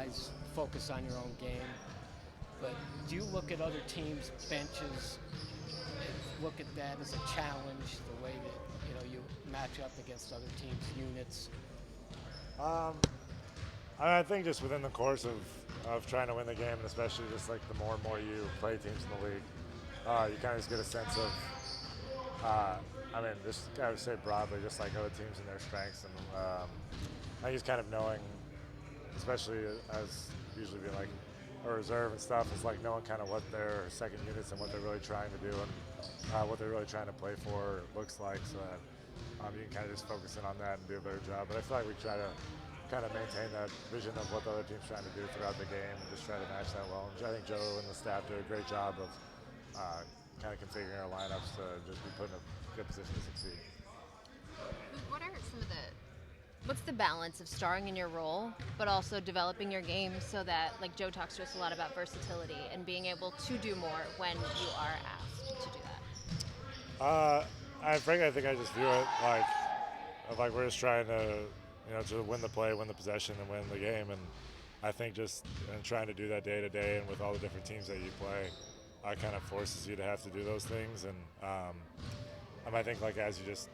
guys focus on your own game. But do you look at other teams' benches and look at that as a challenge, the way that you match up against other teams' units? I think just within the course of trying to win the game, and especially just like the more and more you play teams in the league, you kind of just get a sense of, just I would say broadly, just like other teams and their strengths, and I think just kind of knowing, especially as usually being like a reserve and stuff, is like knowing kind of what their second units and what they're really trying to do and what they're really trying to play for looks like, so that you can kind of just focus in on that and do a better job. But I feel like we try to kind of maintain that vision of what the other team's trying to do throughout the game and just try to match that well. And I think Joe and the staff do a great job of kind of configuring our lineups to just be put in a good position to succeed. What are what's the balance of starring in your role, but also developing your game so that, like Joe talks to us a lot about versatility and being able to do more when you are asked to do that? Frankly, I think I just view it like we're just trying to, to win the play, win the possession, and win the game. And I think just trying to do that day to day and with all the different teams that you play, kind of forces you to have to do those things. And I think like as you just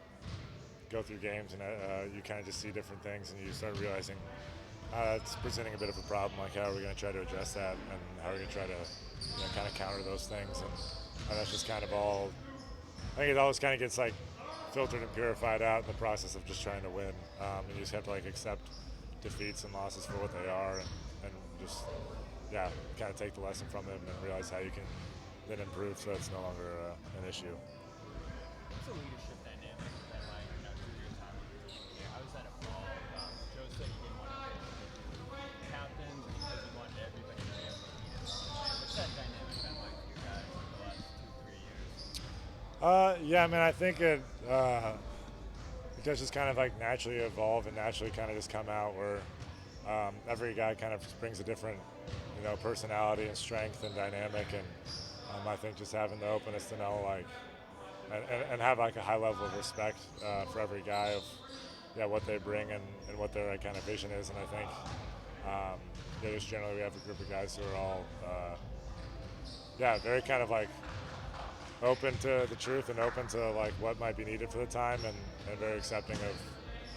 go through games and you kind of just see different things and you start realizing it's presenting a bit of a problem. Like how are we going to try to address that, and how are we going to try to kind of counter those things? And that's just kind of all. I think it always kind of gets like filtered and purified out in the process of just trying to win. And you just have to like accept defeats and losses for what they are, and just kind of take the lesson from them and realize how you can then improve so it's no longer an issue. What's the leadership dynamic that through your time with the team here? How does that evolve? Joe said he didn't want to be captains because he wanted everybody to be able to lead his own way. What's that dynamic been like for you guys over the last 2-3 years? I think it does just kind of like naturally evolve and naturally kind of just come out where every guy kind of brings a different, personality and strength and dynamic, and I think just having the openness to know like and have like a high level of respect for every guy of what they bring and what their kind of vision is. And I think just generally we have a group of guys who are all very kind of like open to the truth and open to like what might be needed for the time, and very accepting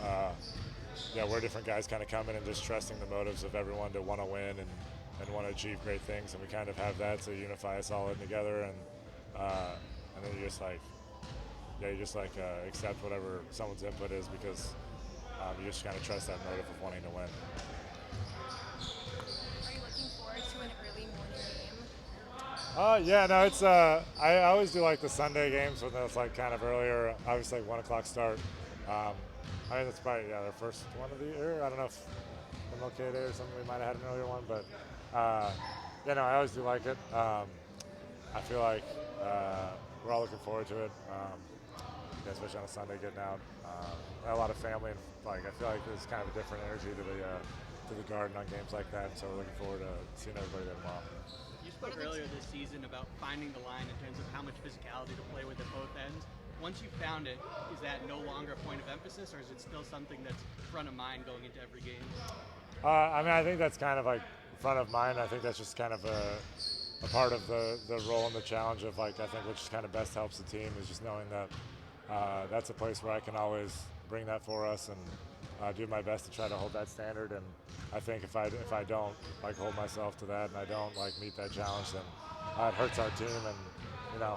of where different guys kind of come in and just trusting the motives of everyone to want to win and want to achieve great things. And we kind of have that to unify us all in together, and then you just accept whatever someone's input is, because you just kind of trust that motive of wanting to win. Are you looking forward to an early morning game? It's I always do like the Sunday games when it's like kind of earlier, obviously like 1 o'clock start. I think that's probably their first one of the year. I don't know if MLK Day or something, we might have had an earlier one, but I always do like it. I feel like we're all looking forward to it, especially on a Sunday, getting out. A lot of family, and like I feel like there's kind of a different energy to the Garden on games like that, so we're looking forward to seeing everybody there tomorrow. You spoke earlier this season about finding the line in terms of how much physicality to play with at both ends. Once you found it, is that no longer a point of emphasis, or is it still something that's front of mind going into every game? I think that's kind of like front of mind. I think that's just kind of a part of the role and the challenge of like, I think which kind of best helps the team is just knowing that that's a place where I can always bring that for us and do my best to try to hold that standard. And I think if I don't like hold myself to that and I don't like meet that challenge, then it hurts our team. And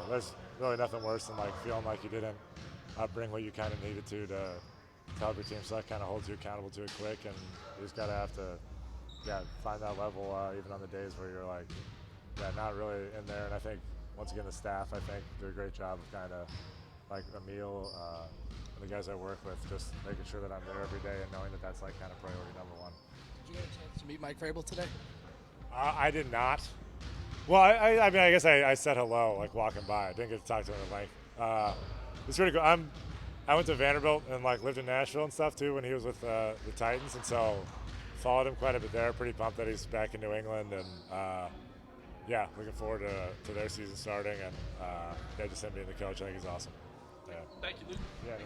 there's really nothing worse than like feeling like you didn't bring what you kind of needed to help your team. So that kind of holds you accountable to it quick, and you just gotta have to find that level even on the days where you're like not really in there. And I think once again the staff I think do a great job of kind of like Emil and the guys I work with, just making sure that I'm there every day and knowing that that's like kind of priority number one. Did you get a chance to meet Mike Vrabel today? I did not. Well, I guess I said hello, like walking by. I didn't get to talk to him at length. It's pretty cool. I went to Vanderbilt and like lived in Nashville and stuff too when he was with the Titans, and so followed him quite a bit there. Pretty pumped that he's back in New England, and looking forward to their season starting, and just him being the coach. I think he's awesome. Yeah. Thank you, Luke. Yeah.